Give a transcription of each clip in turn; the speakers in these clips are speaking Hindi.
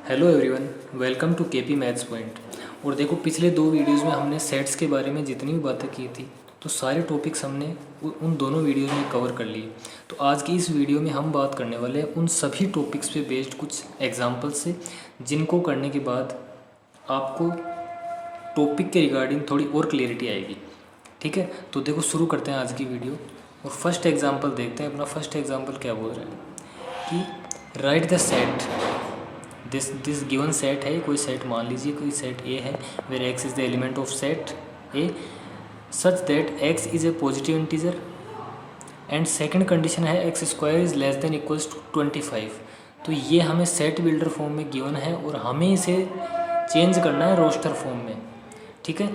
Hello everyone, welcome to KP maths point. और देखो, पिछले दो वीडियोस में हमने सेट्स के बारे में जितनी भी बातें की थी तो सारे टॉपिक्स हमने उन दोनों वीडियोस में कवर कर लिए। तो आज की इस वीडियो में हम बात करने वाले हैं उन सभी टॉपिक्स पे बेस्ड कुछ एग्जांपल्स से, जिनको करने के बाद आपको टॉपिक के रिगार्डिंग थोड़ी और क्लियरिटी आएगी। ठीक है, तो देखो शुरू करते हैं आज की वीडियो और फर्स्ट एग्जाम्पल देखते हैं। अपना फर्स्ट एग्जाम्पल क्या बोल रहा है कि write the set this given set है। कोई सेट मान लीजिए, कोई सेट ए है where x is the element of set A such that x is a positive integer and second condition है x square is less than equals to 25। तो ये हमें सेट बिल्डर फॉर्म में गिवन है और हमें इसे चेंज करना है रोस्टर फॉर्म में। ठीक है,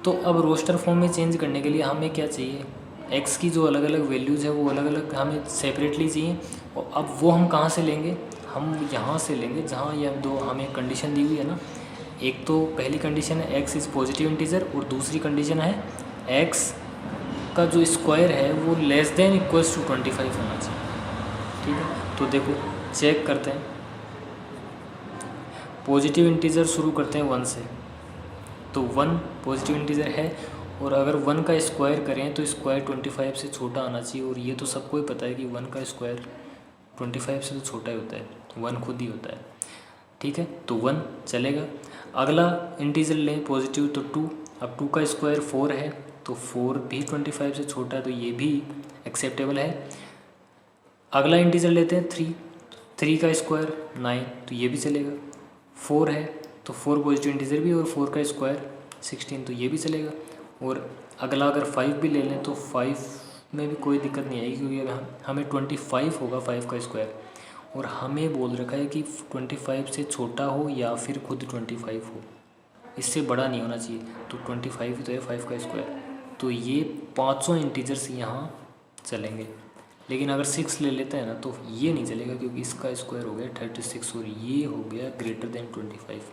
तो अब रोस्टर फॉर्म में चेंज करने के लिए हमें क्या चाहिए, एक्स की जो अलग अलग वैल्यूज़ है वो अलग अलग हमें सेपरेटली चाहिए। और अब वो हम कहाँ से लेंगे, हम यहाँ से लेंगे जहाँ यह दो हमें कंडीशन दी हुई है ना। एक तो पहली कंडीशन है एक्स इज़ पॉजिटिव इंटीजर और दूसरी कंडीशन है एक्स का जो स्क्वायर है वो लेस देन इक्वल्स टू 25 होना चाहिए। ठीक है, तो देखो चेक करते हैं। पॉजिटिव इंटीजर शुरू करते हैं 1 से, तो 1 पॉजिटिव इंटीजर है और अगर 1 का स्क्वायर करें तो स्क्वायर 25 से छोटा आना चाहिए। और ये तो सबको ही पता है कि 1 का स्क्वायर 25 से तो छोटा ही होता है, 1 खुद ही होता है। ठीक है, तो 1 चलेगा। अगला इंटीजर लें पॉजिटिव तो 2। अब 2 का स्क्वायर 4 है तो 4 भी 25 से छोटा है, तो ये भी एक्सेप्टेबल है। अगला इंटीजर लेते हैं 3। 3 का स्क्वायर 9, तो ये भी चलेगा। 4 है तो 4 पॉजिटिव इंटीजर भी और 4 का स्क्वायर 16, तो ये भी चलेगा। और अगला अगर 5 भी ले लें तो 5 में भी कोई दिक्कत नहीं आएगी, क्योंकि हमें 25 होगा 5 का स्क्वायर और हमें बोल रखा है कि 25 से छोटा हो या फिर खुद 25 हो, इससे बड़ा नहीं होना चाहिए। तो 25 ही तो है 5 का स्क्वायर, तो ये 500 इंटीजर्स यहाँ चलेंगे। लेकिन अगर 6 ले लेते हैं ना तो ये नहीं चलेगा, क्योंकि इसका स्क्वायर हो गया 36 और ये हो गया ग्रेटर देन 25,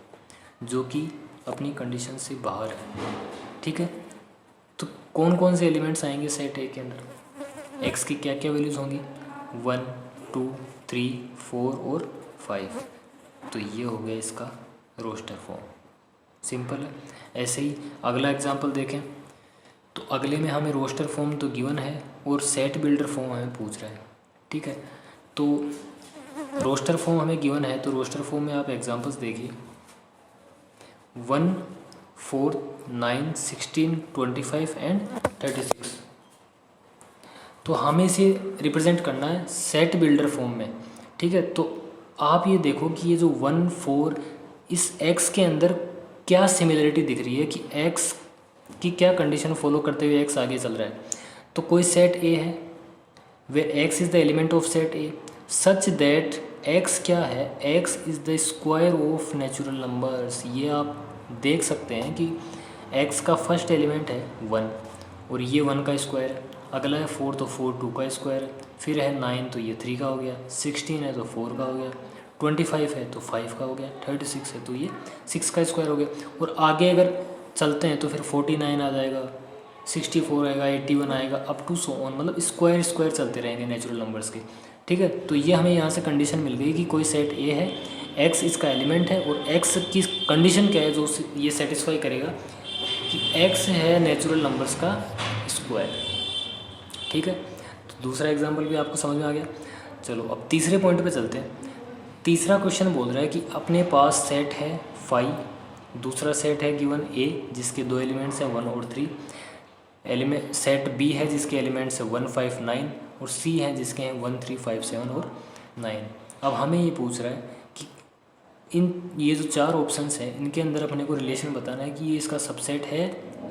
जो कि अपनी कंडीशन से बाहर है। ठीक है, तो कौन कौन से एलिमेंट्स आएंगे सेट ए के अंदर, एक्स की क्या क्या वैल्यूज़ होंगी, 1 2 3 4 और 5। तो ये हो गया इसका रोस्टर फॉर्म, सिंपल है। ऐसे ही अगला एग्जांपल देखें, तो अगले में हमें रोस्टर फॉर्म तो गिवन है और सेट बिल्डर फॉर्म हमें पूछ रहा है। ठीक है, तो रोस्टर फॉर्म हमें गिवन है, तो रोस्टर फॉर्म में आप एग्जांपल्स देखिए 1 4 9 16 25 एंड 36। तो हमें इसे रिप्रेजेंट करना है सेट बिल्डर फॉर्म में। ठीक है, तो आप ये देखो कि ये जो 1 4 इस x के अंदर क्या सिमिलरिटी दिख रही है कि x की क्या कंडीशन फॉलो करते हुए x आगे चल रहा है। तो कोई सेट A है वे x is the element of set A such that x क्या है, x is the square of natural numbers. ये आप देख सकते हैं कि x का फर्स्ट एलिमेंट है 1 और ये 1 का स्क्वायर है। अगला है 4 तो 4 2 का स्क्वायर है। फिर है 9 तो ये 3 का हो गया। 16 है तो 4 का हो गया। 25 है तो 5 का हो गया। 36 है तो ये 6 का स्क्वायर हो गया। और आगे अगर चलते हैं तो फिर 49 आ जाएगा, 64 आएगा, 81 आएगा, अप टू सो ऑन, मतलब स्क्वायर स्क्वायर चलते रहेंगे नेचुरल नंबर्स के। ठीक है, तो ये हमें यहाँ से कंडीशन मिल गई कि कोई सेट ए है, एक्स इसका एलिमेंट है और एक्स की कंडीशन क्या है जो ये सेटिस्फाई करेगा कि एक्स है नेचुरल नंबर्स का स्क्वायर। ठीक है, तो दूसरा एग्जाम्पल भी आपको समझ में आ गया। चलो अब तीसरे पॉइंट पे चलते हैं। तीसरा क्वेश्चन बोल रहा है कि अपने पास सेट है 5, दूसरा सेट है गिवन ए जिसके 2 एलिमेंट्स हैं 1 और 3, एलिमेंट सेट बी है जिसके एलिमेंट्स हैं 1 5 9 और सी है जिसके हैं 1 3 5 7 और 9। अब हमें ये पूछ रहा है कि ये जो 4 ऑप्शंस हैं इनके अंदर अपने को रिलेशन बताना है कि ये इसका सबसेट है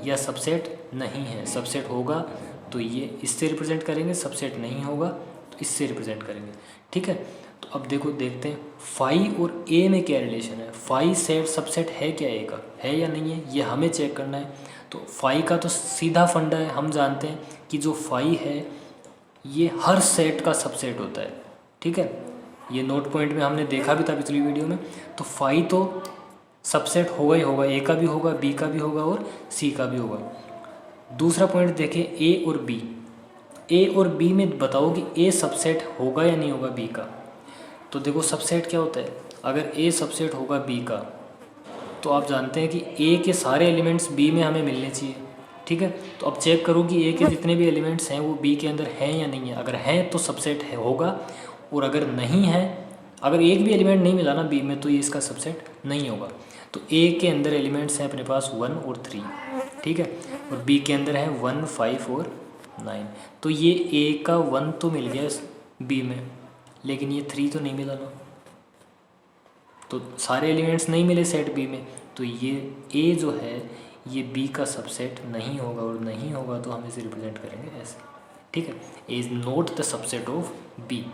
या सबसेट नहीं है। सबसेट होगा तो ये इससे रिप्रेजेंट करेंगे, सबसेट नहीं होगा तो इससे रिप्रेजेंट करेंगे। ठीक है, तो अब देखो देखते हैं फाई और ए में क्या रिलेशन है। फाई सेट सबसेट है क्या ए का, है या नहीं है, ये हमें चेक करना है। तो फाई का तो सीधा फंडा है, हम जानते हैं कि जो फाई है ये हर सेट का सबसेट होता है। ठीक है, ये नोट पॉइंट में हमने देखा भी था पिछली वीडियो में। तो फाई तो सबसेट होगा ही होगा, ए का भी होगा, बी का भी होगा और सी का भी होगा। दूसरा पॉइंट देखें ए और बी। ए और बी में बताओ कि ए सबसेट होगा या नहीं होगा बी का। तो देखो सबसेट क्या होता है, अगर ए सबसेट होगा बी का तो आप जानते हैं कि ए के सारे एलिमेंट्स बी में हमें मिलने चाहिए, ठीक है। तो अब चेक करो कि ए के जितने भी एलिमेंट्स हैं वो बी के अंदर हैं या नहीं है। अगर हैं तो सबसेट है होगा, और अगर नहीं है, अगर एक भी एलिमेंट नहीं मिला ना बी में तो ये इसका सबसेट नहीं होगा। तो ए के अंदर एलिमेंट्स हैं अपने पास 1 और 3, ठीक है, और बी के अंदर है 1, 5 और 9। तो ये ए का 1 तो मिल गया बी में, लेकिन ये 3 तो नहीं मिला ना, तो सारे एलिमेंट्स नहीं मिले सेट बी में, तो ये ए जो है ये बी का सबसेट नहीं होगा, और नहीं होगा तो हम इसे रिप्रेजेंट करेंगे ऐसे, ठीक है, A is not the subset of B,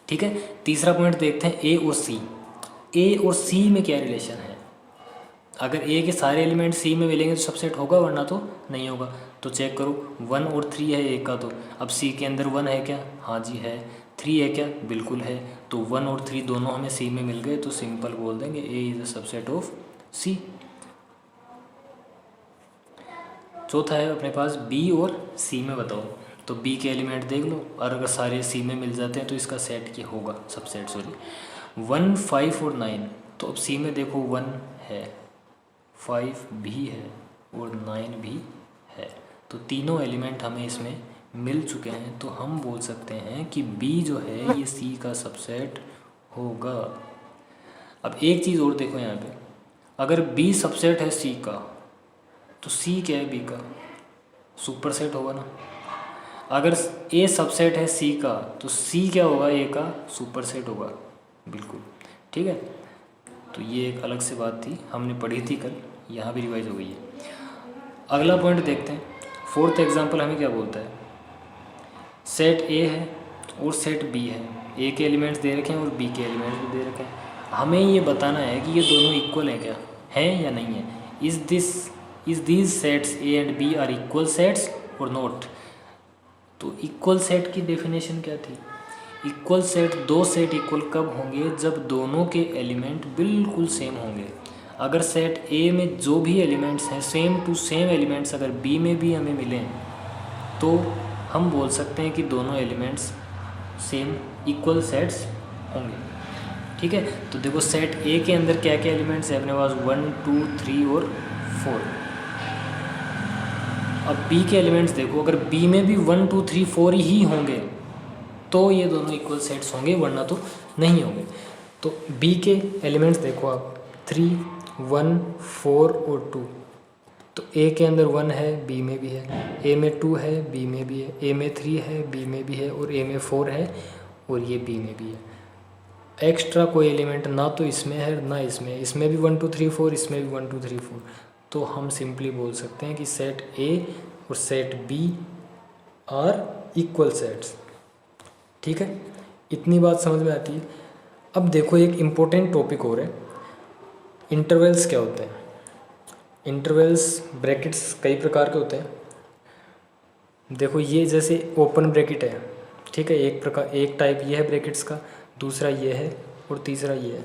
ठीक है। तीसरा पॉइंट देखते हैं ए और सी। ए और सी में क्या रिलेशन है, अगर ए के सारे एलिमेंट सी में मिलेंगे तो सबसेट होगा, वरना तो नहीं होगा। तो चेक करो 1 और 3 है ए का, तो अब सी के अंदर 1 है क्या, हाँ जी है, 3 है क्या, बिल्कुल है, तो 1 और 3 दोनों हमें सी में मिल गए, तो सिंपल बोल देंगे A is a subset of C. चौथा है अपने पास बी और सी में बताओ, तो बी के एलिमेंट देख लो, और अगर सारे सी में मिल जाते हैं तो इसका सेट क्या होगा, सबसेट सॉरी, 1, 5 और 9। तो अब सी में देखो 1 है, 5 भी है और 9 भी है, तो तीनों एलिमेंट हमें इसमें मिल चुके हैं, तो हम बोल सकते हैं कि बी जो है ये सी का सबसेट होगा। अब एक चीज़ और देखो यहाँ पे, अगर बी सबसेट है सी का तो सी क्या है बी का, सुपर सेट होगा ना। अगर ए सबसेट है सी का तो सी क्या होगा, ए का सुपर सेट होगा, बिल्कुल, ठीक है। तो ये एक अलग से बात थी, हमने पढ़ी थी कल, यहाँ भी रिवाइज हो गई है। अगला पॉइंट देखते हैं, फोर्थ एग्जांपल हमें क्या बोलता है, सेट ए है और सेट बी है, ए के एलिमेंट्स दे रखे हैं और बी के एलिमेंट्स भी दे रखे हैं, हमें ये बताना है कि ये दोनों इक्वल हैं क्या, हैं या नहीं है। Is these sets A and B are equal sets और नॉट। तो इक्वल सेट की डेफिनेशन क्या थी, इक्वल सेट, दो सेट इक्वल कब होंगे, जब दोनों के एलिमेंट बिल्कुल सेम होंगे। अगर सेट ए में जो भी एलिमेंट्स हैं सेम टू सेम एलिमेंट्स अगर बी में भी हमें मिलें तो हम बोल सकते हैं कि दोनों एलिमेंट्स सेम इक्वल सेट्स होंगे, ठीक है। तो देखो सेट ए के अंदर क्या क्या एलिमेंट्स हैं अपने पास, 1, 2, 3 और 4। अब बी के एलिमेंट्स देखो, अगर बी में भी 1, 2, 3, 4 ही होंगे तो ये दोनों इक्वल सेट्स होंगे, वरना तो नहीं होंगे। तो बी के एलिमेंट्स देखो आप, 3, 1, 4 और 2। तो ए के अंदर 1 है, बी में भी है, ए में 2 है, बी में भी है, ए में 3 है, बी में भी है, और ए में 4 है और ये बी में भी है। एक्स्ट्रा कोई एलिमेंट ना तो इसमें है ना इसमें, इसमें भी 1, 2, 3, 4, इसमें भी 1, 2, 3, 4। तो हम सिंपली बोल सकते हैं कि सेट ए और set B are equal sets, ठीक है। इतनी बात समझ में आती है। अब देखो एक इम्पोर्टेंट टॉपिक और है, इंटरवल्स क्या होते हैं। इंटरवल्स ब्रैकेट्स कई प्रकार के होते हैं। देखो ये जैसे ओपन ब्रैकेट है, ठीक है, एक टाइप ये है ब्रैकेट्स का, दूसरा ये है और तीसरा ये है,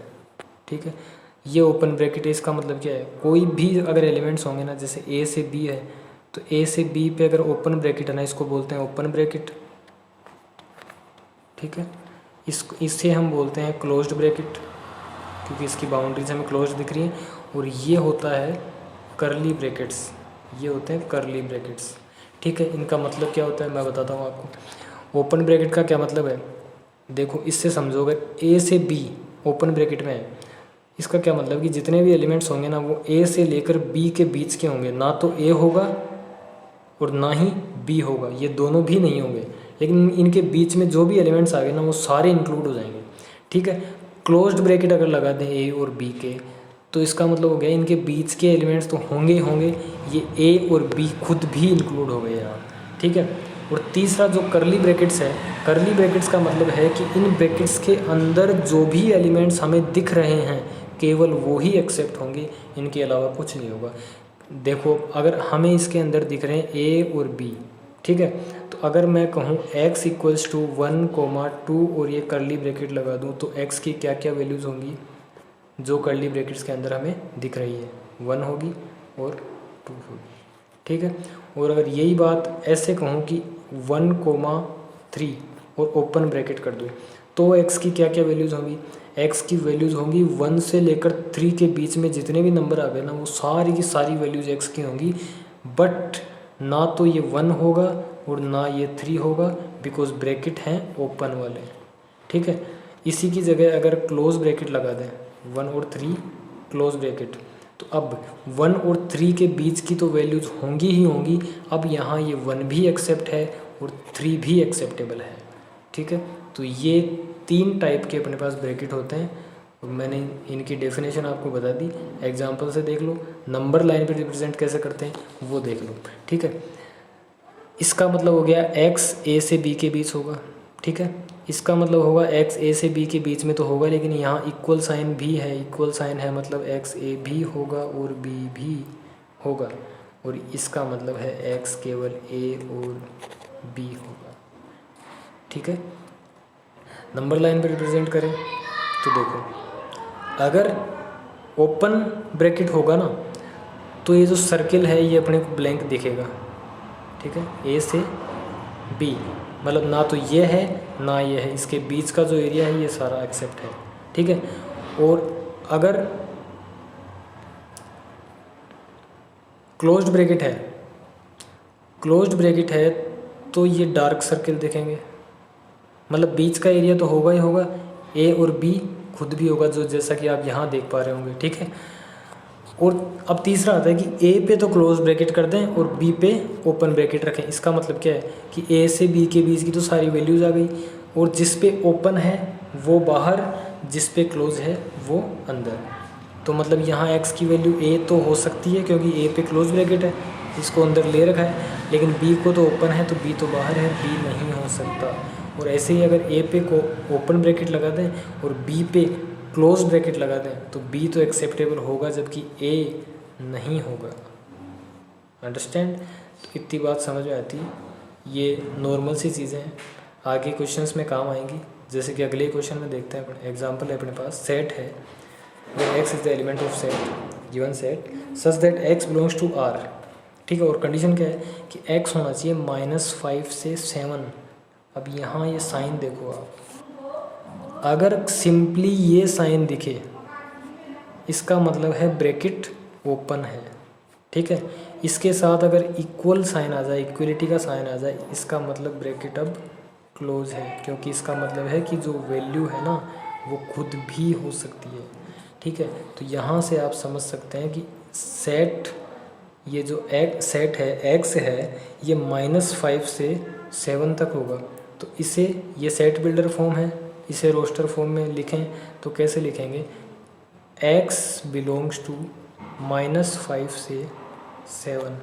ठीक है। ये ओपन ब्रैकेट है, इसका मतलब क्या है, कोई भी अगर एलिमेंट्स होंगे ना, जैसे ए से बी है तो ए से बी पे अगर ओपन ब्रैकेट है ना, इसको बोलते हैं ओपन ब्रैकेट, ठीक है। इससे हम बोलते हैं क्लोज्ड ब्रैकेट, क्योंकि इसकी बाउंड्रीज हमें क्लोज दिख रही हैं। और ये होता है करली ब्रैकेट्स, ये होते हैं करली ब्रैकेट्स, ठीक है। इनका मतलब क्या होता है मैं बताता हूँ आपको। ओपन ब्रैकेट का क्या मतलब है, देखो इससे समझो, अगर ए से बी ओपन ब्रैकेट में है, इसका क्या मतलब कि जितने भी एलिमेंट्स होंगे ना वो ए से लेकर बी के बीच के होंगे, ना तो ए होगा और ना ही बी होगा, ये दोनों भी नहीं होंगे, लेकिन इनके बीच में जो भी एलिमेंट्स आ गए ना वो सारे इंक्लूड हो जाएंगे, ठीक है। क्लोज्ड ब्रैकेट अगर लगा दें ए और बी के, तो इसका मतलब हो गया इनके बीच के एलिमेंट्स तो होंगे ही होंगे, ये ए और बी खुद भी इंक्लूड हो गए यहाँ, ठीक है। और तीसरा जो करली ब्रैकेट्स है, करली ब्रैकेट्स का मतलब है कि इन ब्रैकेट्स के अंदर जो भी एलिमेंट्स हमें दिख रहे हैं केवल वो ही एक्सेप्ट होंगे, इनके अलावा कुछ नहीं होगा। देखो अगर हमें इसके अंदर दिख रहे हैं ए और बी, ठीक है, तो अगर मैं कहूँ x इक्वल्स टू 1, 2 और ये करली ब्रैकेट लगा दूँ तो x की क्या क्या वैल्यूज़ होंगी जो करली ब्रैकेट्स के अंदर हमें दिख रही है, 1 होगी और 2 होगी, ठीक है। और अगर यही बात ऐसे कहूँ कि 1, 3 और ओपन ब्रैकेट कर दूँ तो एक्स की क्या क्या वैल्यूज़ होंगी, एक्स की वैल्यूज़ होंगी 1 से लेकर 3 के बीच में जितने भी नंबर आ गए ना, वो सारी की सारी वैल्यूज़ एक्स की होंगी। बट ना तो ये 1 होगा और ना ये 3 होगा, बिकॉज ब्रैकेट हैं ओपन वाले, ठीक है। इसी की जगह अगर क्लोज ब्रैकेट लगा दें 1 और 3 क्लोज ब्रैकेट, तो अब 1 और 3 के बीच की तो वैल्यूज़ होंगी ही होंगी। अब यहाँ ये 1 भी एक्सेप्ट है और 3 भी एक्सेप्टेबल है, ठीक है। तो ये 3 टाइप के अपने पास ब्रैकेट होते हैं। मैंने इनकी डेफिनेशन आपको बता दी, एग्जांपल से देख लो। नंबर लाइन पे रिप्रेजेंट कैसे करते हैं वो देख लो, ठीक है। इसका मतलब हो गया एक्स ए से बी के बीच होगा, ठीक है। इसका मतलब होगा एक्स ए से बी के बीच में तो होगा, लेकिन यहाँ इक्वल साइन भी है, इक्वल साइन है मतलब एक्स ए भी होगा और बी भी होगा, और इसका मतलब है एक्स केवल ए और बी होगा, ठीक है। नंबर लाइन पे रिप्रेजेंट करें तो देखो, अगर ओपन ब्रैकेट होगा ना तो ये जो सर्किल है ये अपने को ब्लैंक दिखेगा, ठीक है। ए से बी मतलब ना तो ये है ना ये है, इसके बीच का जो एरिया है ये सारा एक्सेप्ट है, ठीक है। और अगर क्लोज्ड ब्रैकेट है, क्लोज्ड ब्रैकेट है तो ये डार्क सर्किल दिखेंगे, मतलब बीच का एरिया तो होगा ही होगा, ए और बी खुद भी होगा, जो जैसा कि आप यहाँ देख पा रहे होंगे, ठीक है। और अब तीसरा आता है कि ए पे तो क्लोज ब्रैकेट कर दें और बी पे ओपन ब्रैकेट रखें। इसका मतलब क्या है कि ए से बी के बीच की तो सारी वैल्यूज़ आ गई, और जिस पे ओपन है वो बाहर, जिस पे क्लोज है वो अंदर। तो मतलब यहाँ एक्स की वैल्यू ए तो हो सकती है क्योंकि ए पे क्लोज ब्रैकेट है, इसको अंदर ले रखा है, लेकिन बी को तो ओपन है तो बी तो बाहर है, बी नहीं हो सकता। और ऐसे ही अगर ए पे को ओपन ब्रैकेट लगा दें और बी पे क्लोज ब्रैकेट लगा दें तो बी तो एक्सेप्टेबल होगा जबकि ए नहीं होगा। अंडरस्टैंड? तो इतनी बात समझ में आती है। ये नॉर्मल सी चीज़ें हैं, आगे क्वेश्चंस में काम आएंगी। जैसे कि अगले क्वेश्चन में देखते हैं, अपने एग्जांपल है अपने पास, सेट है X is the element of set, given set such that X belongs to R, ठीक है। और कंडीशन क्या है कि एक्स होना चाहिए -5 से 7। अब यहाँ ये साइन देखो आप, अगर सिंपली ये साइन दिखे इसका मतलब है ब्रैकेट ओपन है, ठीक है। इसके साथ अगर इक्वल साइन आ जाए, इक्वलिटी का साइन आ जाए, इसका मतलब ब्रैकेट अब क्लोज है, क्योंकि इसका मतलब है कि जो वैल्यू है ना वो खुद भी हो सकती है, ठीक है। तो यहाँ से आप समझ सकते हैं कि सेट, ये जो सेट है एक्स है, ये -5 से 7 तक होगा। तो इसे, ये सेट बिल्डर फॉर्म है, इसे रोस्टर फॉर्म में लिखें तो कैसे लिखेंगे, x बिलोंग्स टू -5 से 7।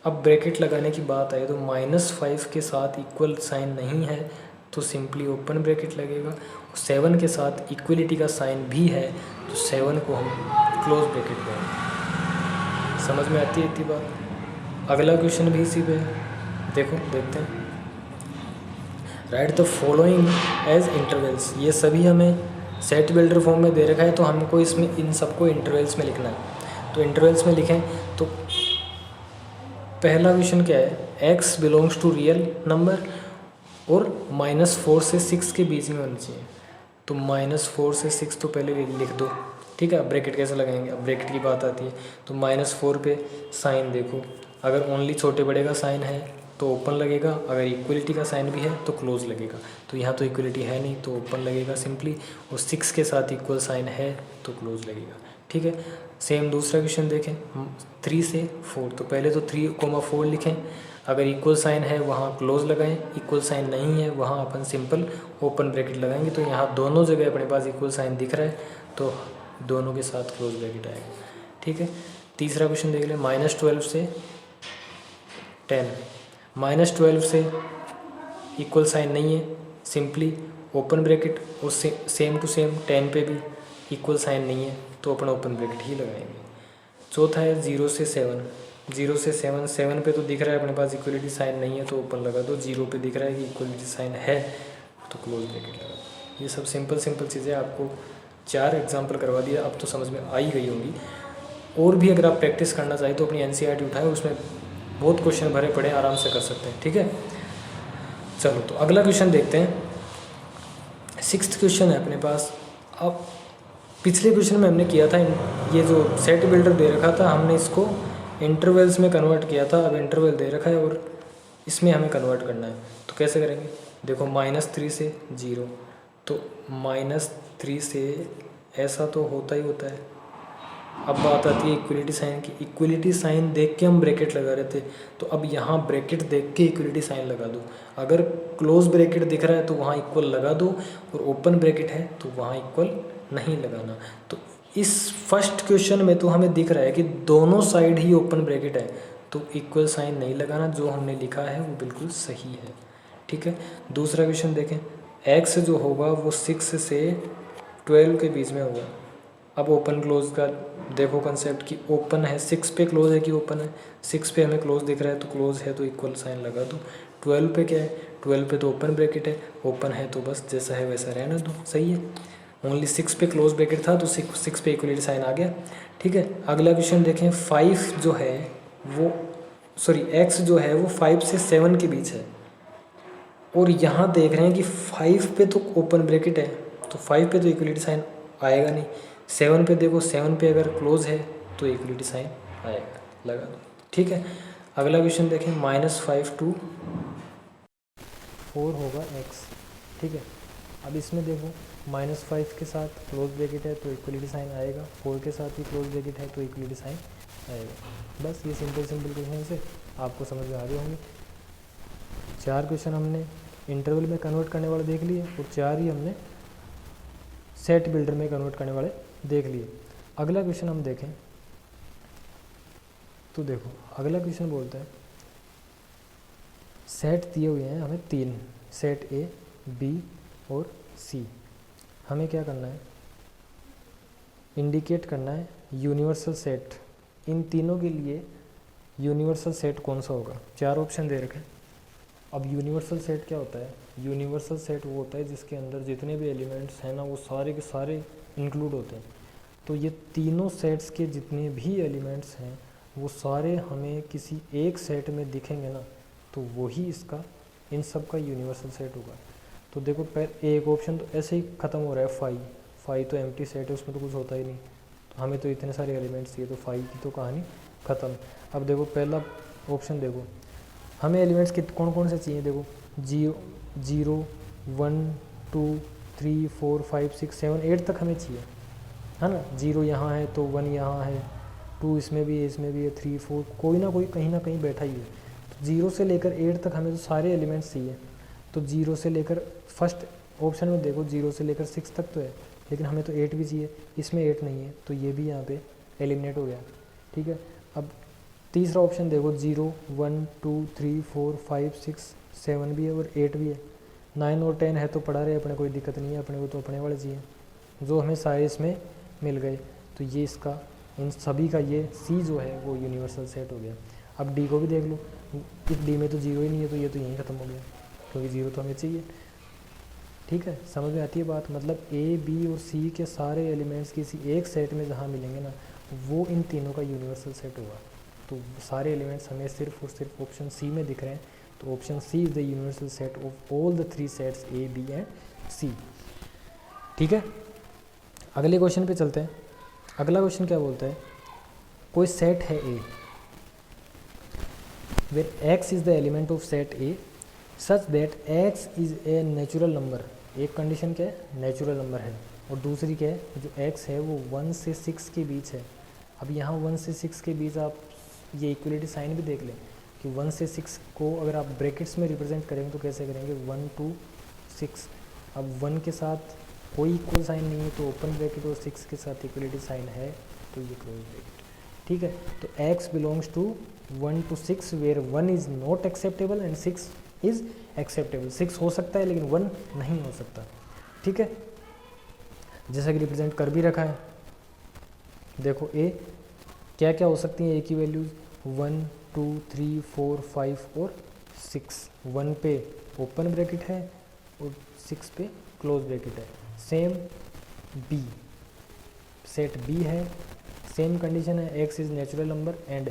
अब ब्रैकेट लगाने की बात आए तो -5 के साथ इक्वल साइन नहीं है तो सिंपली ओपन ब्रैकेट लगेगा, 7 के साथ इक्वलिटी का साइन भी है तो 7 को हम क्लोज ब्रैकेट करेंगे। समझ में आती है इतनी बात? अगला क्वेश्चन भी इसी पे है, देखो देखते हैं। Write the following as intervals, ये सभी हमें सेट बिल्डर फॉर्म में दे रखा है तो हमको इसमें इन सबको इंटरवल्स में लिखना है। तो इंटरवल्स में लिखें तो पहला क्वेश्चन क्या है, x belongs to real number और -4 से 6 के बीच में होना चाहिए। तो -4 से 6 तो पहले लिख दो, ठीक है। अब ब्रैकेट कैसे लगाएंगे, अब ब्रैकेट की बात आती है तो -4 पे साइन देखो, अगर ओनली छोटे बड़े का साइन है तो ओपन लगेगा, अगर इक्वलिटी का साइन भी है तो क्लोज लगेगा। तो यहाँ तो इक्वलिटी है नहीं तो ओपन लगेगा सिंपली, और 6 के साथ इक्वल साइन है तो क्लोज लगेगा, ठीक है। सेम दूसरा क्वेश्चन देखें, 3 से 4, तो पहले तो 3,4 लिखें, अगर इक्वल साइन है वहाँ क्लोज लगाएं, इक्वल साइन नहीं है वहाँ अपन सिंपल ओपन ब्रैकेट लगाएंगे। तो यहाँ दोनों जगह अपने पास इक्वल साइन दिख रहा है तो दोनों के साथ क्लोज ब्रैकेट आएगा, ठीक है। तीसरा क्वेश्चन देख लें, -12 से 10, -12 से इक्वल साइन नहीं है, सिंपली ओपन ब्रैकेट, और सेम टू सेम 10 पे भी इक्वल साइन नहीं है तो अपन ओपन ब्रैकेट ही लगाएंगे। चौथा है 0 से 7, 0 से 7, 7 पे तो दिख रहा है अपने पास इक्वलिटी साइन नहीं है तो ओपन लगा दो, 0 पे दिख रहा है कि इक्वलिटी साइन है तो क्लोज ब्रैकेट लगा दो। ये सब सिंपल चीज़ें आपको 4 एग्जाम्पल करवा दिया, अब तो समझ में आ ही गई होंगी। और भी अगर आप प्रैक्टिस करना चाहें तो अपनी NCERT उठाएं, उसमें बहुत क्वेश्चन भरे पड़े, आराम से कर सकते हैं, ठीक है। चलो तो अगला क्वेश्चन देखते हैं। सिक्स्थ क्वेश्चन है अपने पास। अब पिछले क्वेश्चन में हमने किया था, ये जो सेट बिल्डर दे रखा था हमने इसको इंटरवल्स में कन्वर्ट किया था। अब इंटरवल दे रखा है और इसमें हमें कन्वर्ट करना है, तो कैसे करेंगे? देखो -3 से 0, तो -3 से ऐसा तो होता ही होता है। अब बात आती है इक्वलिटी साइन की। इक्वलिटी साइन देख के हम ब्रैकेट लगा रहे थे, तो अब यहाँ ब्रैकेट देख के इक्वलिटी साइन लगा दो। अगर क्लोज ब्रैकेट दिख रहा है तो वहाँ इक्वल लगा दो, और ओपन ब्रैकेट है तो वहाँ इक्वल नहीं लगाना। तो इस फर्स्ट क्वेश्चन में तो हमें दिख रहा है कि दोनों साइड ही ओपन ब्रैकेट है, तो इक्वल साइन नहीं लगाना। जो हमने लिखा है वो बिल्कुल सही है, ठीक है। दूसरा क्वेश्चन देखें, एक्स जो होगा वो 6 से 12 के बीच में होगा। अब ओपन क्लोज का देखो कंसेप्ट कि ओपन है, 6 पे क्लोज है कि ओपन है। 6 पे हमें क्लोज दिख रहा है तो क्लोज है तो इक्वल साइन लगा दो। 12 पे क्या है? 12 पे तो ओपन ब्रैकेट है, ओपन है तो बस जैसा है वैसा रहना दो, सही है। ओनली 6 पे क्लोज ब्रैकेट था तो 6 पे इक्वलिटी साइन आ गया, ठीक है। अगला क्वेश्चन देखें, 5 जो है वो एक्स जो है वो 5 से 7 के बीच है, और यहाँ देख रहे हैं कि 5 पे तो ओपन ब्रैकेट है, तो 5 पे तो इक्वलिटी साइन आएगा नहीं। 7 पे देखो, 7 पे अगर क्लोज है तो इक्वलिटी साइन आएगा, लगा दो, ठीक है। अगला क्वेश्चन देखें, -5 to 4 होगा x, ठीक है। अब इसमें देखो -5 के साथ क्लोज ब्रैकेट है तो इक्वलिटी साइन आएगा, 4 के साथ भी क्लोज ब्रैकेट है तो इक्वलिटी साइन आएगा। बस ये सिंपल क्वेश्चन से आपको समझ में आ गए होंगे। 4 क्वेश्चन हमने इंटरवल में कन्वर्ट करने वाले देख लिए, और 4 ही हमने सेट बिल्डर में कन्वर्ट करने वाले देख लिए। अगला क्वेश्चन हम देखें तो देखो अगला क्वेश्चन बोलता है, सेट दिए हुए हैं हमें 3, सेट ए, बी और सी। हमें क्या करना है? इंडिकेट करना है यूनिवर्सल सेट। इन तीनों के लिए यूनिवर्सल सेट कौन सा होगा? 4 ऑप्शन दे रखे हैं। अब यूनिवर्सल सेट क्या होता है? यूनिवर्सल सेट वो होता है जिसके अंदर जितने भी एलिमेंट्स हैं ना वो सारे के सारे इंक्लूड होते हैं। तो ये तीनों सेट्स के जितने भी एलिमेंट्स हैं वो सारे हमें किसी एक सेट में दिखेंगे ना, तो वही इसका इन सब का यूनिवर्सल सेट होगा। तो देखो एक ऑप्शन तो ऐसे ही ख़त्म हो रहा है, 5 तो एम्प्टी सेट है, उसमें तो कुछ होता ही नहीं, तो हमें तो इतने सारे एलिमेंट्स चाहिए, तो 5 की तो कहानी ख़त्म। अब देखो पहला ऑप्शन देखो, हमें एलिमेंट्स कौन कौन से चाहिए? देखो 0 1 2 3 4 5 6 7 8 तक हमें चाहिए, है ना। 0 यहाँ है तो 1 यहाँ है, 2 इसमें भी है, इसमें भी है, 3 4 कोई ना कोई कहीं ना कहीं बैठा ही है। तो 0 से लेकर 8 तक हमें तो सारे एलिमेंट्स चाहिए। तो 0 से लेकर फर्स्ट ऑप्शन में देखो 0 से लेकर 6 तक तो है, लेकिन हमें तो 8 भी चाहिए, इसमें 8 नहीं है तो ये भी यहाँ पे एलिमिनेट हो गया, ठीक है। अब तीसरा ऑप्शन देखो 0 1 2 3 4 5 6 7 भी है और 8 भी है, 9 और 10 है तो पढ़ा रहे अपने, कोई दिक्कत नहीं है, अपने को तो अपने वाले चाहिए, जो हमें सारे इसमें मिल गए। तो ये इसका इन सभी का ये सी जो है वो यूनिवर्सल सेट हो गया। अब डी को भी देख लो, इस डी में तो 0 ही नहीं है तो ये तो यहीं ख़त्म हो गया, क्योंकि 0 तो हमें चाहिए, ठीक है। समझ में आती है बात? मतलब ए बी और सी के सारे एलिमेंट्स किसी एक सेट में जहाँ मिलेंगे ना, वो इन तीनों का यूनिवर्सल सेट होगा। तो सारे एलिमेंट्स हमें सिर्फ और सिर्फ ऑप्शन सी में दिख रहे हैं, तो option C is the universal set of all the 3 sets A B and C, ठीक है। अगले क्वेश्चन पे चलते हैं। अगला क्वेश्चन क्या बोलता है? कोई सेट है ए where x is the element of set A such that x is a natural number। एक कंडीशन क्या है? नेचुरल नंबर है, और दूसरी क्या है? जो x है वो 1 से 6 के बीच है। अब यहाँ 1 से 6 के बीच आप ये इक्वलिटी साइन भी देख लें कि 1 से 6 को अगर आप ब्रैकेट्स में रिप्रेजेंट करेंगे तो कैसे करेंगे? 1 2 6। अब 1 के साथ कोई इक्वल साइन नहीं है तो ओपन ब्रैकेट, और 6 के साथ इक्वलिटी साइन है तो ये क्लोज ब्रैकेट, ठीक है। तो x belongs to 1 to 6 where 1 is not acceptable and 6 is acceptable. 6 हो सकता है लेकिन 1 नहीं हो सकता, ठीक है। जैसा कि रिप्रेजेंट कर भी रखा है, देखो a क्या क्या हो सकती हैं? a की वैल्यूज़ 1 2 3 4 5 और 6। 1 पे ओपन ब्रैकेट है और 6 पे क्लोज ब्रैकेट है। सेम b, सेट b है, सेम कंडीशन है, x is natural number, and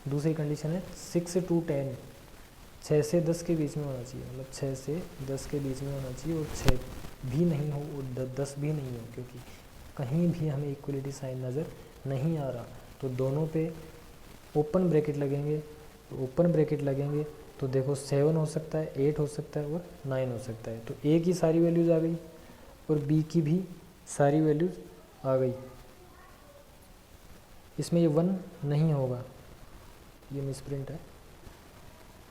दूसरी कंडीशन है 6 से 2 10, 6 से 10 के बीच में होना चाहिए, मतलब 6 से 10 के बीच में होना चाहिए, और 6 भी नहीं हो और 10 भी नहीं हो, क्योंकि कहीं भी हमें इक्वलिटी साइन नज़र नहीं आ रहा। तो दोनों पे ओपन ब्रैकेट लगेंगे, तो ओपन ब्रैकेट लगेंगे तो देखो 7 हो सकता है, 8 हो सकता है और 9 हो सकता है। तो ए की सारी वैल्यूज़ आ गई और बी की भी सारी वैल्यूज़ आ गई। इसमें ये 1 नहीं होगा, ये मिसप्रिंट है,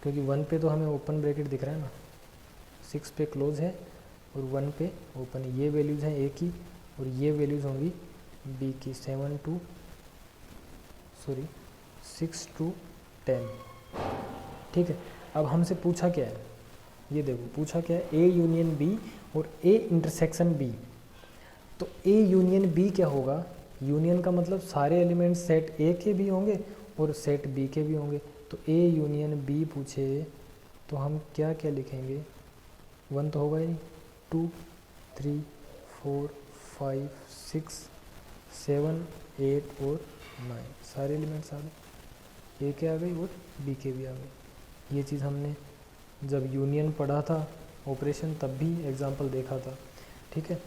क्योंकि 1 पे तो हमें ओपन ब्रैकेट दिख रहा है ना, 6 पे क्लोज है और 1 पे ओपन है। ये वैल्यूज़ हैं ए की और ये वैल्यूज़ होंगी बी की, 6 to 10। ठीक है, अब हमसे पूछा क्या है, ये देखो पूछा क्या है, ए यूनियन बी और ए इंटरसेक्शन बी। तो ए यूनियन बी क्या होगा, यूनियन का मतलब सारे एलिमेंट्स सेट ए के भी होंगे और सेट बी के भी होंगे। तो ए यूनियन बी पूछे तो हम क्या क्या लिखेंगे, 1 तो होगा ही नहीं, 2 3 4 5 6 7 8 और 9 सारे एलिमेंट्स आ गए, ए के आ गई और बी के भी आ गए। ये चीज़ हमने जब यूनियन पढ़ा था ऑपरेशन तब भी एग्जांपल देखा था। ठीक है,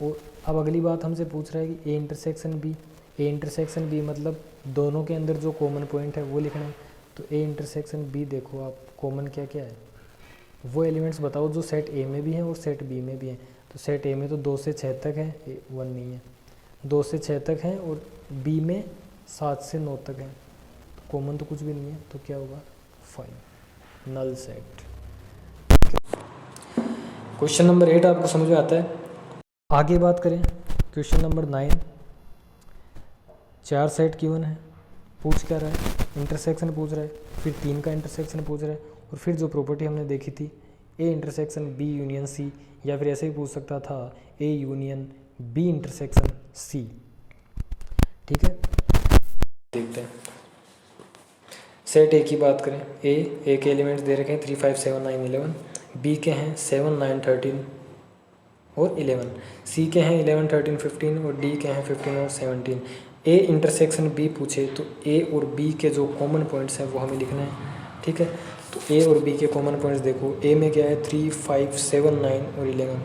और अब अगली बात हमसे पूछ रहा है कि A intersection B. A intersection B मतलब दोनों के अंदर जो कॉमन पॉइंट है वो लिखना है। तो ए इंटरसेक्शन बी देखो आप, कॉमन क्या क्या है, वो एलिमेंट्स बताओ जो सेट ए में भी हैं और सेट बी में भी हैं। तो सेट ए में तो 2 से 6 तक है, 1 नहीं है, 2 से 6 तक हैं और बी में 7 से 9 तक है। तो कॉमन तो कुछ भी नहीं है, तो क्या होगा 5, नल सेट। क्वेश्चन नंबर 8 आपको समझ में आता है। आगे बात करें क्वेश्चन नंबर 9, 4 सेट गिवन है, पूछ क्या रहा है, इंटरसेक्शन पूछ रहा है, फिर 3 का इंटरसेक्शन पूछ रहा है और फिर जो प्रॉपर्टी हमने देखी थी A intersection B union C, या फिर ऐसे ही पूछ सकता था A union B intersection C. ठीक है, देखते हैं। सेट ए की बात करें, ए के एलिमेंट्स दे रखे हैं 3 5 7 9 11, बी के हैं 7 9 13 और 11, सी के हैं 11 13 15 और डी के हैं 15 और 17। ए इंटरसेक्शन बी पूछे तो ए और बी के जो कॉमन पॉइंट्स हैं वो हमें लिखना है। ठीक है, तो ए और बी के कॉमन पॉइंट्स देखो, ए में क्या है 3 5 7 9 और 11।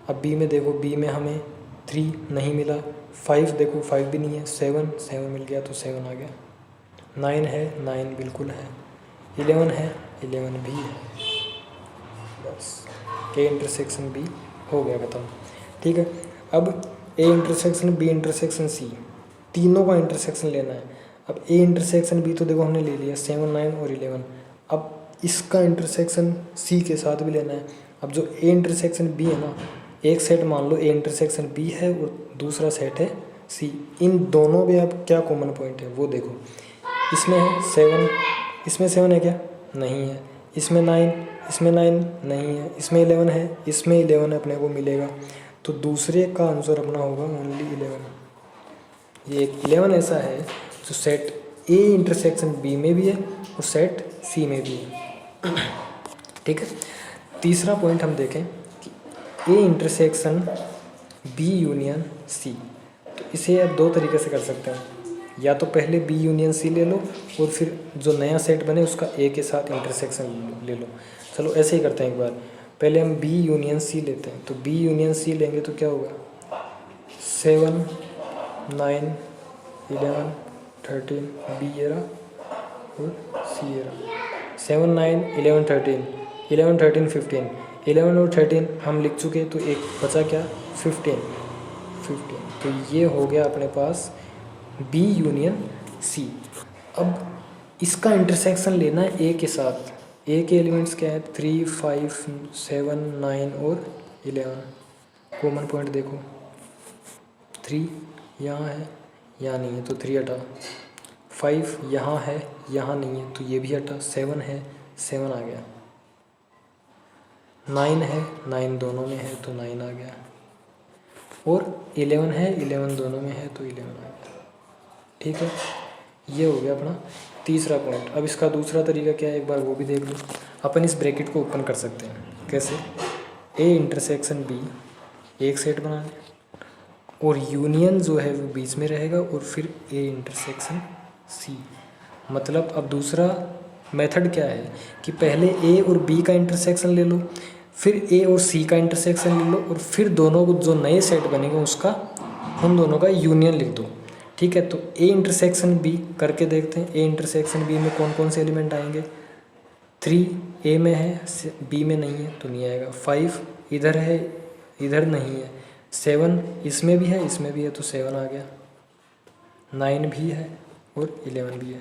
अब बी में देखो, बी में हमें 3 नहीं मिला, 5 देखो 5 भी नहीं है, 7 मिल गया तो 7 आ गया, 9 है 9 बिल्कुल है, 11 है 11 भी है, बस ए इंटरसेक्शन बी हो गया खत्म। ठीक है, अब A intersection B intersection C, तीनों का इंटरसेक्शन लेना है। अब ए इंटरसेक्शन बी तो देखो हमने ले लिया 7 9 और 11, अब इसका इंटरसेक्शन सी के साथ भी लेना है। अब जो ए इंटरसेक्शन बी है ना, एक सेट मान लो ए इंटरसेक्शन बी है और दूसरा सेट है सी, इन दोनों में अब क्या कॉमन पॉइंट है वो देखो, इसमें है 7, इसमें 7 है क्या, नहीं है, इसमें 9, इसमें 9 नहीं है, इसमें 11 है, इसमें 11 अपने को मिलेगा, तो दूसरे का आंसर अपना होगा ओनली 11। ये 11 ऐसा है जो सेट ए इंटरसेक्शन बी में भी है और सेट सी में भी है। ठीक है, तीसरा पॉइंट हम देखें कि A intersection B union C, तो इसे आप 2 तरीके से कर सकते हैं, या तो पहले बी यूनियन सी ले लो और फिर जो नया सेट बने उसका ए के साथ इंटरसेक्शन ले लो। चलो ऐसे ही करते हैं एक बार, पहले हम बी यूनियन सी लेते हैं। तो बी यूनियन सी लेंगे तो क्या होगा, 7 9 11 13 बी ये रहा और सी ये रहा, 7 9 11 13 11 13 15, 11 और 13 हम लिख चुके, तो एक बचा क्या 15। तो ये हो गया अपने पास बी यूनियन सी। अब इसका इंटरसेक्शन लेना है ए के साथ, ए के एलिमेंट्स क्या है 3 5 7 9 और 11, कॉमन पॉइंट देखो 3 यहाँ है यहाँ नहीं है तो 3 हटा, 5 यहाँ है यहाँ नहीं है तो ये भी हटा, 7 है 7 आ गया, 9 है 9 दोनों में है तो 9 आ गया, और 11 है 11 दोनों में है तो 11 आ गया। ठीक है, ये हो गया अपना तीसरा पॉइंट। अब इसका दूसरा तरीका क्या है एक बार वो भी देख लो। अपन इस ब्रैकेट को ओपन कर सकते हैं, कैसे, ए इंटरसेक्शन बी एक सेट बना लें और यूनियन जो है वो बीच में रहेगा और फिर ए इंटरसेक्शन सी। मतलब अब दूसरा मेथड क्या है कि पहले ए और बी का इंटरसेक्शन ले लो, फिर ए और सी का इंटरसेक्शन ले लो और फिर दोनों को जो नए सेट बनेंगे उसका उन दोनों का यूनियन लिख दो। ठीक है, तो ए इंटरसेक्शन बी करके देखते हैं। ए इंटरसेक्शन बी में कौन कौन से एलिमेंट आएंगे? 3 ए में है, बी में नहीं है तो नहीं आएगा। 5 इधर है, इधर नहीं है। 7 इसमें भी है, इसमें भी है तो 7 आ गया। 9 भी है और 11 भी है,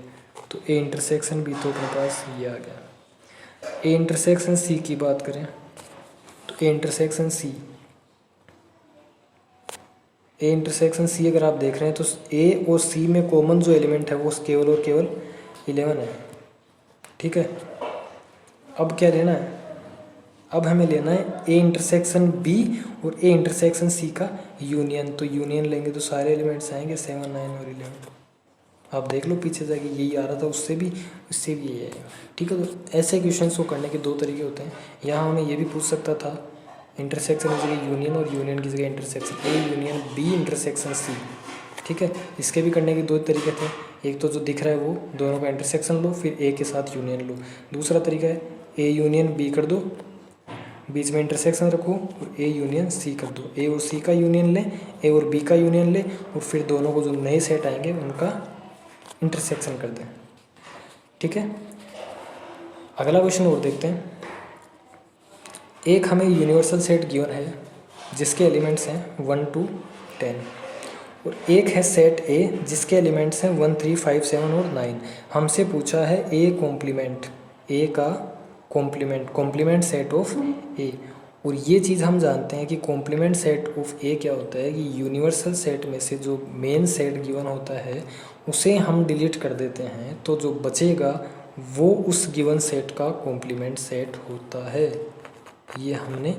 तो ए इंटरसेक्शन बी तो अपने पास ये आ गया। ए इंटरसेक्शन सी की बात करें तो A intersection C, A intersection C अगर आप देख रहे हैं तो ए और सी में कॉमन जो एलिमेंट है वो केवल और केवल 11 है। ठीक है, अब क्या लेना है? अब हमें लेना है ए इंटरसेक्शन बी और ए इंटरसेक्शन सी का यूनियन। तो यूनियन लेंगे तो सारे एलिमेंट्स आएंगे 7, 9 और 11। आप देख लो पीछे जाके यही आ रहा था, उससे भी यही आएगा। ठीक है, तो ऐसे क्वेश्चंस को करने के 2 तरीके होते हैं। यहाँ हमें ये भी पूछ सकता था इंटरसेक्शन की जगह यूनियन और यूनियन की जगह intersection, A union B intersection C. ठीक है, इसके भी करने के 2 तरीके थे। एक तो जो दिख रहा है वो दोनों का इंटरसेक्शन लो, फिर ए के साथ यूनियन लो। दूसरा तरीका है ए यूनियन बी कर दो, बीच में इंटरसेक्शन रखो और ए यूनियन सी कर दो। ए और सी का यूनियन लें, ए और बी का यूनियन लें और फिर दोनों को जो नए सेट आएंगे उनका इंटरसेक्शन कर दें। ठीक है, अगला क्वेश्चन और देखते हैं। एक हमें यूनिवर्सल सेट गिवन है जिसके एलिमेंट्स हैं 1 to 10 और एक है सेट ए जिसके एलिमेंट्स हैं 1, 3, 5, 7 और 9। हमसे पूछा है ए कॉम्प्लीमेंट, ए का कॉम्प्लीमेंट सेट ऑफ ए। और ये चीज़ हम जानते हैं कि कॉम्प्लीमेंट सेट ऑफ ए क्या होता है कि यूनिवर्सल सेट में से जो मेन सेट गिवन होता है उसे हम डिलीट कर देते हैं, तो जो बचेगा वो उस गिवन सेट का कॉम्प्लीमेंट सेट होता है। ये हमने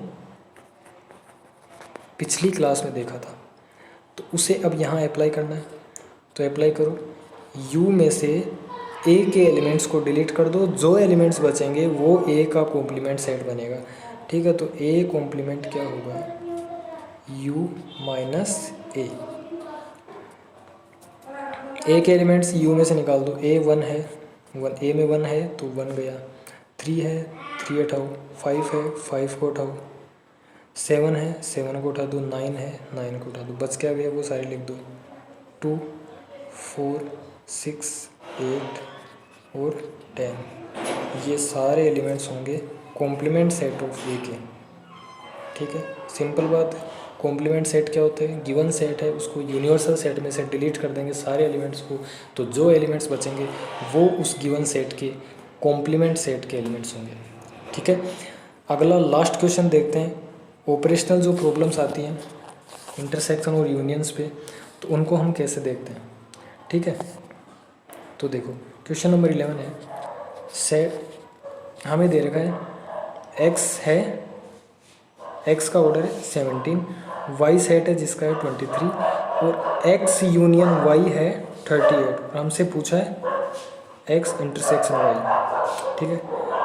पिछली क्लास में देखा था, तो उसे अब यहाँ अप्लाई करना है। तो अप्लाई करो, U में से ए के एलिमेंट्स को डिलीट कर दो, जो एलिमेंट्स बचेंगे वो ए का कॉम्प्लीमेंट सेट बनेगा। ठीक है, तो ए कॉम्प्लीमेंट क्या होगा? U माइनस ए। ए के एलिमेंट्स U में से निकाल दो। ए 1 है, 1 ए में 1 है तो 1 गया। 3 है, 3 उठाओ। 5 है, 5 को उठाओ। 7 है, 7 को उठा दो। 9 है, 9 को उठा दो। बच क्या गया वो सारे लिख दो। 2, 4, 6, 8 और 10, ये सारे एलिमेंट्स होंगे कॉम्प्लीमेंट सेट ऑफ ए के। ठीक है, सिंपल बात है। कॉम्प्लीमेंट सेट क्या होते हैं? गिवन सेट है उसको यूनिवर्सल सेट में से डिलीट कर देंगे सारे एलिमेंट्स को, तो जो एलिमेंट्स बचेंगे वो उस गिवन सेट के कॉम्प्लीमेंट सेट के एलिमेंट्स होंगे। ठीक है, अगला लास्ट क्वेश्चन देखते हैं। ऑपरेशनल जो प्रॉब्लम्स आती हैं इंटरसेक्शन और यूनियंस पे, तो उनको हम कैसे देखते हैं। ठीक है, तो देखो क्वेश्चन नंबर 11 है। सेट हमें दे रखा है एक्स है, एक्स का ऑर्डर है 17, वाई सेट है जिसका है 23 और एक्स यूनियन वाई है 38 और हमसे पूछा है एक्स इंटरसेक्शन वाई। ठीक है,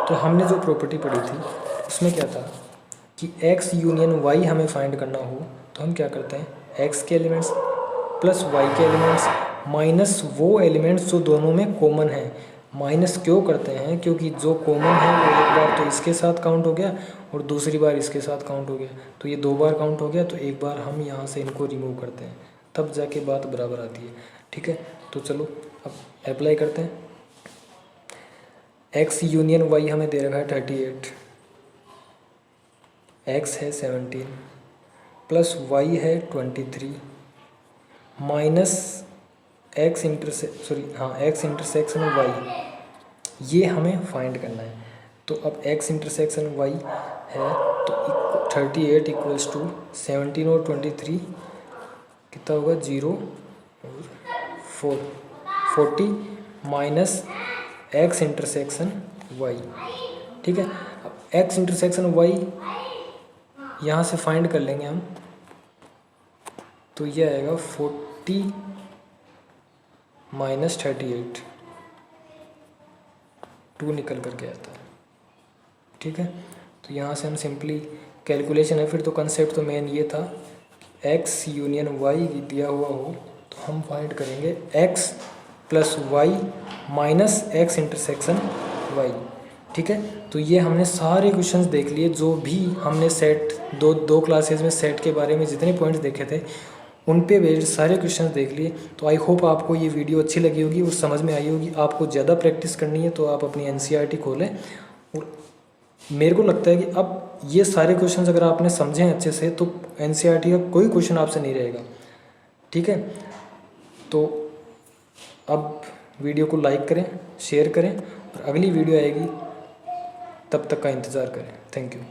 तो हमने जो प्रॉपर्टी पढ़ी थी उसमें क्या था कि एक्स यूनियन वाई हमें फाइंड करना हो तो हम क्या करते हैं, एक्स के एलिमेंट्स प्लस वाई के एलिमेंट्स माइनस वो एलिमेंट्स जो दोनों में कॉमन है। माइनस क्यों करते हैं? क्योंकि जो कॉमन है वो एक बार तो इसके साथ काउंट हो गया और दूसरी बार इसके साथ काउंट हो गया, तो ये 2 बार काउंट हो गया, तो एक बार हम यहाँ से इनको रिमूव करते हैं, तब जाके बात बराबर आती है। ठीक है, तो चलो अब अप्लाई करते हैं। एक्स यूनियन वाई हमें दे रखा है 38, एक्स है 17 प्लस वाई है 23 माइनस एक्स इंटरसेक्शन वाई, ये हमें फाइंड करना है। तो अब एक्स इंटरसेक्शन वाई है तो 38 इक्वल्स टू 17 और 23 कितना होगा 0 और 4, 40 माइनस एक्स इंटरसेक्शन वाई। ठीक है, अब एक्स इंटरसेक्शन वाई यहाँ से फाइंड कर लेंगे हम, तो ये आएगा 40 माइनस 38, 2 निकल करके आता है। ठीक है, तो यहाँ से हम सिंपली कैलकुलेशन है, फिर तो कंसेप्ट तो मेन ये था एक्स यूनियन वाई दिया हुआ हो तो हम फाइंड करेंगे X plus Y minus X intersection Y. ठीक है। तो ये हमने सारे क्वेश्चंस देख लिए, जो भी हमने सेट दो क्लासेज में सेट के बारे में जितने पॉइंट्स देखे थे उन पे बेस्ड सारे क्वेश्चंस देख लिए। तो आई होप आपको ये वीडियो अच्छी लगी होगी और समझ में आई होगी। आपको ज़्यादा प्रैक्टिस करनी है तो आप अपनी NCERT खोलें, और मेरे को लगता है कि अब ये सारे क्वेश्चंस अगर आपने समझे अच्छे से तो NCERT का कोई क्वेश्चन आपसे नहीं रहेगा, ठीक है। तो अब वीडियो को लाइक करें, शेयर करें, और अगली वीडियो आएगी तब तक का इंतज़ार करें। Thank you.